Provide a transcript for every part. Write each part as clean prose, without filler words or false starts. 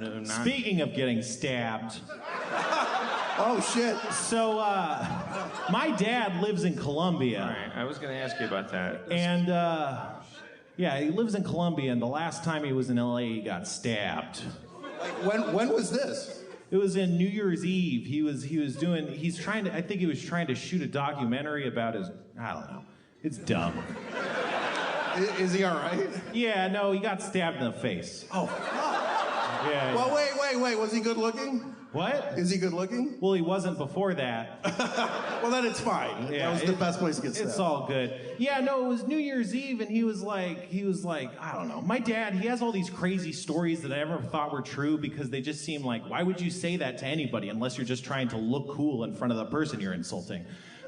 not... Speaking of getting stabbed. Oh, shit. So, my dad lives in Colombia. All right, I was going to ask you about that. And, yeah, he lives in Colombia, and the last time he was in LA, he got stabbed. Like, when was this? It was in New Year's Eve. I think he was trying to shoot a documentary about his, I don't know. It's dumb. Is he all right? Yeah, no, he got stabbed in the face. Oh, fuck. Yeah. Well, wait. Was he good looking? What? Is he good looking? Well, he wasn't before that. Well, then it's fine. Yeah, that was the best place to get stabbed. It's all good. Yeah, no, it was New Year's Eve, and he was like, I don't know. My dad, he has all these crazy stories that I never thought were true because they just seem like, why would you say that to anybody unless you're just trying to look cool in front of the person you're insulting?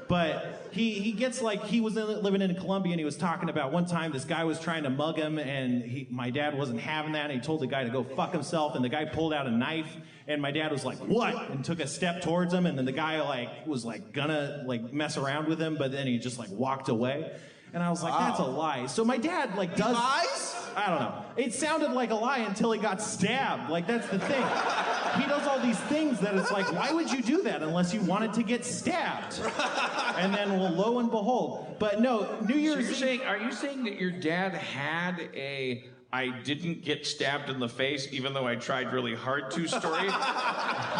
But he gets like, he was living in Colombia and he was talking about one time this guy was trying to mug him and my dad wasn't having that and he told the guy to go fuck himself and the guy pulled out a knife and my dad was like, what? And took a step towards him and then the guy was gonna mess around with him but then he just walked away. And I was like, wow. That's a lie. So my dad does... Lies? I don't know. It sounded like a lie until he got stabbed. That's the thing. He does all these things that it's like, why would you do that unless you wanted to get stabbed? And then, well, lo and behold. But no, New Year's Eve... Are you saying that your dad had a I didn't get stabbed in the face even though I tried really hard to story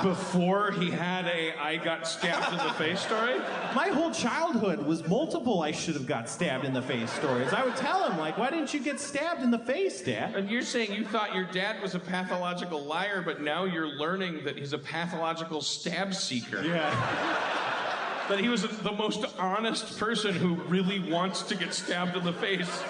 before he had a I got stabbed in the face story? My whole childhood was multiple I should have got stabbed in the face stories. I would tell him, why didn't you get stabbed in the face, Dad? And you're saying you thought your dad was a pathological liar, but now you're learning that he's a pathological stab seeker. Yeah. That he was the most honest person who really wants to get stabbed in the face.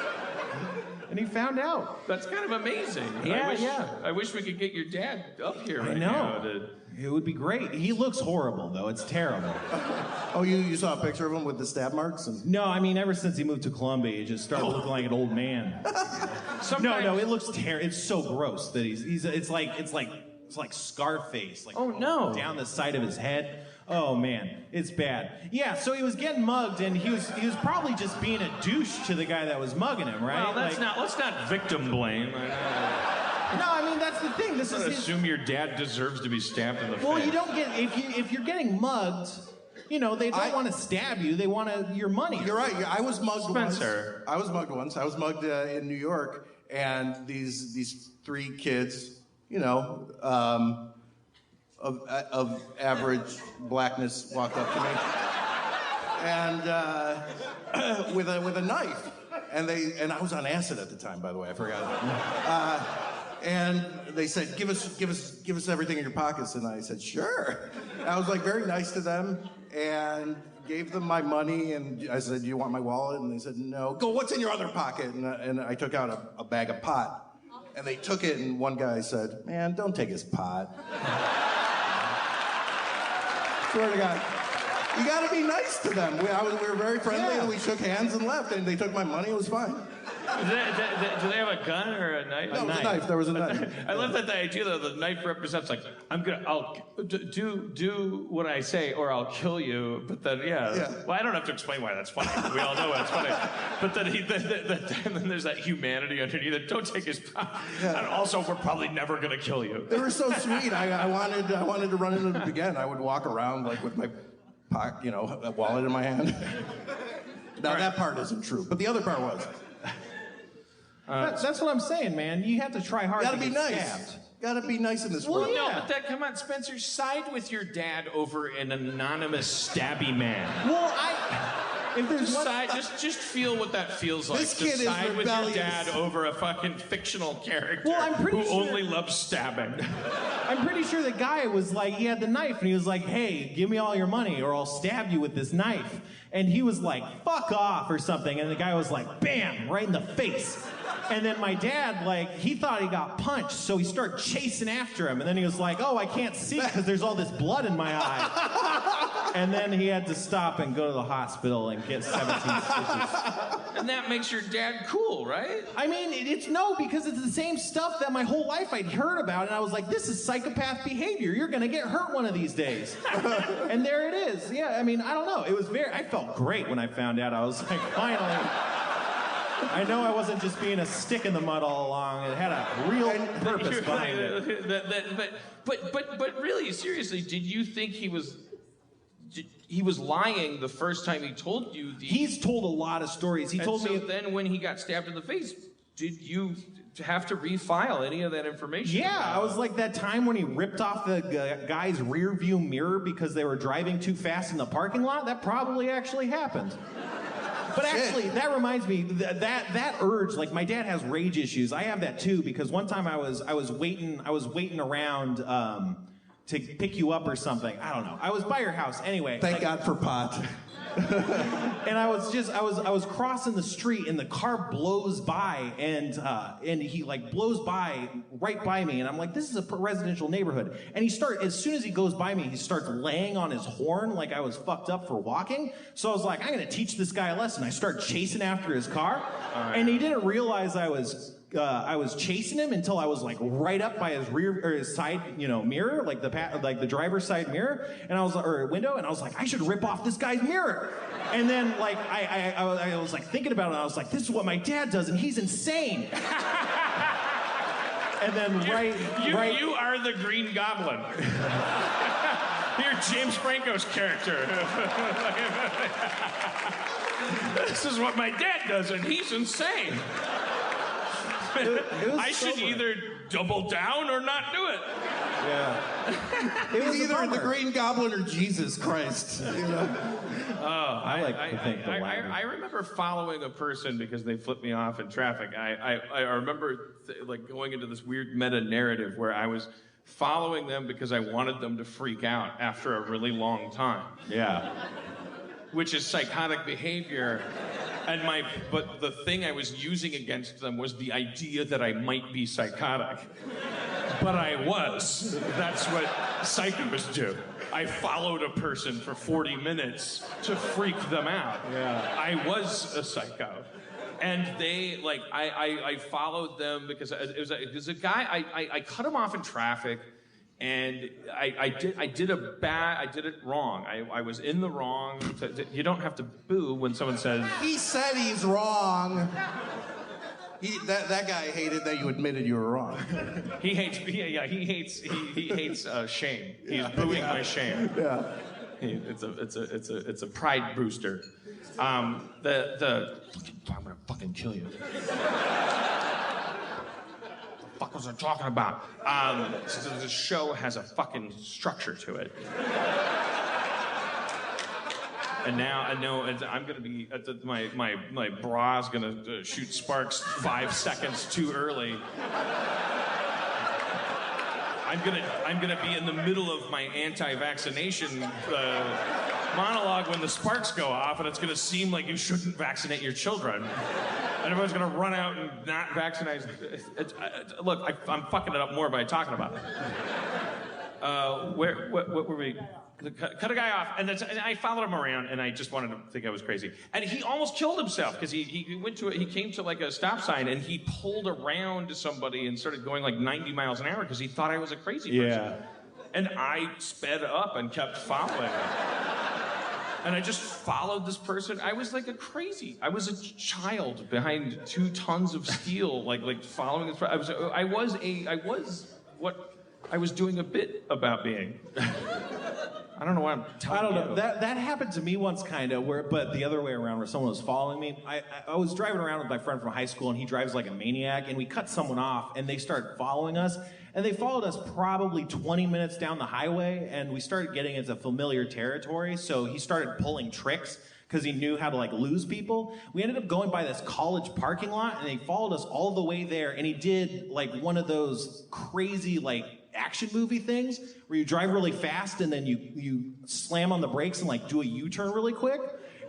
And he found out. That's kind of amazing. Yeah, I wish we could get your dad up here right now. I know. It would be great. He looks horrible, though. It's terrible. Oh, you saw a picture of him with the stab marks? No, I mean, ever since he moved to Colombia, he just started looking like an old man. No, it looks terrible. It's so gross that it's like Scarface. Oh, no. Down the side of his head. Oh man, it's bad. Yeah, so he was getting mugged, and he was probably just being a douche to the guy that was mugging him, right? Well, let's not victim blame. No, I mean that's the thing. This is assume your dad deserves to be stabbed in the face. Well, you don't get if you're getting mugged. They don't want to stab you. They want your money. You're right. I was mugged Spencer. once. I was mugged once. I was mugged in New York, and these three kids, of average blackness walked up to me and with a knife and I was on acid at the time, by the way, I forgot. And they said, give us everything in your pockets, and I said sure. And I was very nice to them and gave them my money, and I said, do you want my wallet? And they said no. Go, what's in your other pocket? And I took out a bag of pot, and they took it, and one guy said, man, don't take his pot. Swear to God. You gotta be nice to them. We were very friendly, and we shook hands and left, and they took my money, it was fine. Do they have a gun or a knife? No, it was a knife. There was a knife. I love that the idea that the knife represents I'll do what I say or I'll kill you. But then well, I don't have to explain why that's funny. We all know that's funny. But then there's that humanity underneath it. Don't take his power. Yeah. And also, we're probably never gonna kill you. They were so sweet. I wanted to run into them again. I would walk around with my pocket, a wallet in my hand. Now that part isn't true, but the other part was. That's what I'm saying, man. You have to try hard. Gotta be nice. Stabbed. Gotta be nice in this world. No, but come on, Spencer, side with your dad over an anonymous stabby man. Well, if there's just feel what that feels like. This kid side is with your rebellious. dad over a fucking fictional character who only loves stabbing. I'm pretty sure the guy was he had the knife, and he was like, hey, give me all your money, or I'll stab you with this knife. And he was like, fuck off, or something. And the guy was like, bam, right in the face. And then my dad, he thought he got punched, so he started chasing after him. And then he was like, oh, I can't see because there's all this blood in my eye. And then he had to stop and go to the hospital and get 17 stitches. And that makes your dad cool, right? I mean, because it's the same stuff that my whole life I'd heard about. And I was like, this is psychopath behavior. You're going to get hurt one of these days. And there it is. Yeah, I mean, I don't know. I felt great when I found out. I was like, finally. I know I wasn't just being a stick in the mud all along. It had a real purpose behind it. But really, seriously, did you think he was lying the first time he told you? He's told a lot of stories. He told me. Then when he got stabbed in the face, did you have to refile any of that information? Yeah, I was like that time when he ripped off the guy's rear view mirror because they were driving too fast in the parking lot. That probably actually happened. But actually, that reminds me, that urge, like my dad has rage issues. I have that too, because one time I was waiting around to pick you up or something. I don't know. I was by your house anyway. Thank God for pot. And I was crossing the street and the car blows by and he like blows by right by me and I'm like, this is a residential neighborhood. And as soon as he goes by me, he starts laying on his horn like I was fucked up for walking. So I was like, I'm gonna teach this guy a lesson. I start chasing after his car, and he didn't realize I was chasing him until I was like right up by his rear or his side, mirror, like the driver's side mirror, and or window, and I was like, I should rip off this guy's mirror. And then like I was like thinking about it, and I was like, this is what my dad does, and he's insane. And then you are the Green Goblin. You're James Franco's character. This is what my dad does, and he's insane. I should either double down or not do it. Yeah. It was either the Green Goblin or Jesus Christ. I remember following a person because they flipped me off in traffic. I remember going into this weird meta narrative where I was following them because I wanted them to freak out after a really long time. Yeah. Which is psychotic behavior. But the thing I was using against them was the idea that I might be psychotic. But I was. That's what psychos do. I followed a person for 40 minutes to freak them out. Yeah. I was a psycho. And they, I followed them because it was a guy, I cut him off in traffic. And I did it wrong. I was in the wrong. You don't have to boo when someone says... He said he's wrong. That guy hated that you admitted you were wrong. He hates shame. He's booing my shame. Yeah. It's a pride booster. I'm gonna fucking kill you. What the fuck was I talking about? So the show has a fucking structure to it. And now I know I'm gonna be my bra's gonna shoot sparks 5 seconds too early. I'm gonna be in the middle of my anti-vaccination monologue when the sparks go off, and it's gonna seem like you shouldn't vaccinate your children. And everyone's gonna run out and not vaccinate. Look, I'm fucking it up more by talking about it. What were we? Cut a guy off, and I followed him around, and I just wanted to think I was crazy. And he almost killed himself because he came to like a stop sign, and he pulled around somebody and started going like 90 miles an hour because he thought I was a crazy person. Yeah. And I sped up and kept following him. And I just followed this person. I was like I was a child behind 2 tons of steel, like following this. I was doing a bit about being. I don't know why I'm telling you. I don't know. That happened to me once, kind of, but the other way around, where someone was following me. I was driving around with my friend from high school, and he drives like a maniac, and we cut someone off, and they started following us. And they followed us probably 20 minutes down the highway, and we started getting into familiar territory, so he started pulling tricks because he knew how to like lose people. We ended up going by this college parking lot, and he followed us all the way there, and he did like one of those crazy like action movie things where you drive really fast and then you slam on the brakes and like do a U-turn really quick.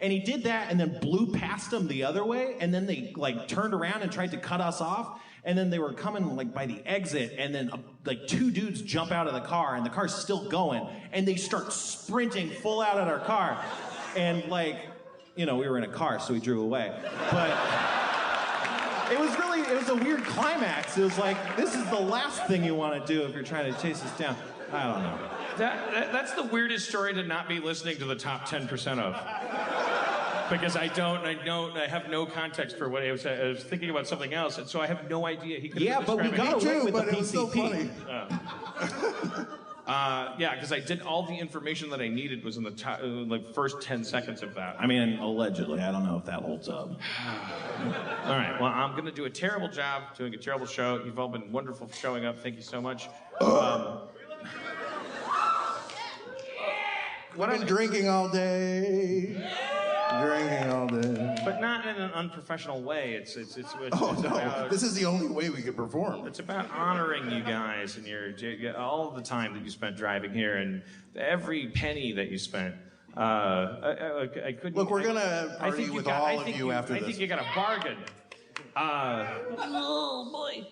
And he did that and then blew past them the other way, and then they like turned around and tried to cut us off. And then they were coming like by the exit, and then like 2 dudes jump out of the car, and the car's still going, and they start sprinting full out at our car. And like, we were in a car, so we drove away. But it was a weird climax. It was like, this is the last thing you want to do if you're trying to chase us down. I don't know. That's the weirdest story to not be listening to the top 10% of. because I have no context for what I was thinking about something else, and so I have no idea. He could Yeah, but we got away with the but it was so PCP. funny. Yeah, because I did all the information that I needed was in the first 10 seconds of that. I mean, allegedly. I don't know if that holds up. All right, well, I'm going to do a terrible job doing a terrible show. You've all been wonderful for showing up. Thank you so much. What I'm drinking all day. Drinking all day. But not in an unprofessional way. It's About, this is the only way we could perform. It's about honoring you guys and all the time that you spent driving here and every penny that you spent. I couldn't. Look, we're gonna party with all of you after this. I think you got a bargain. Oh boy.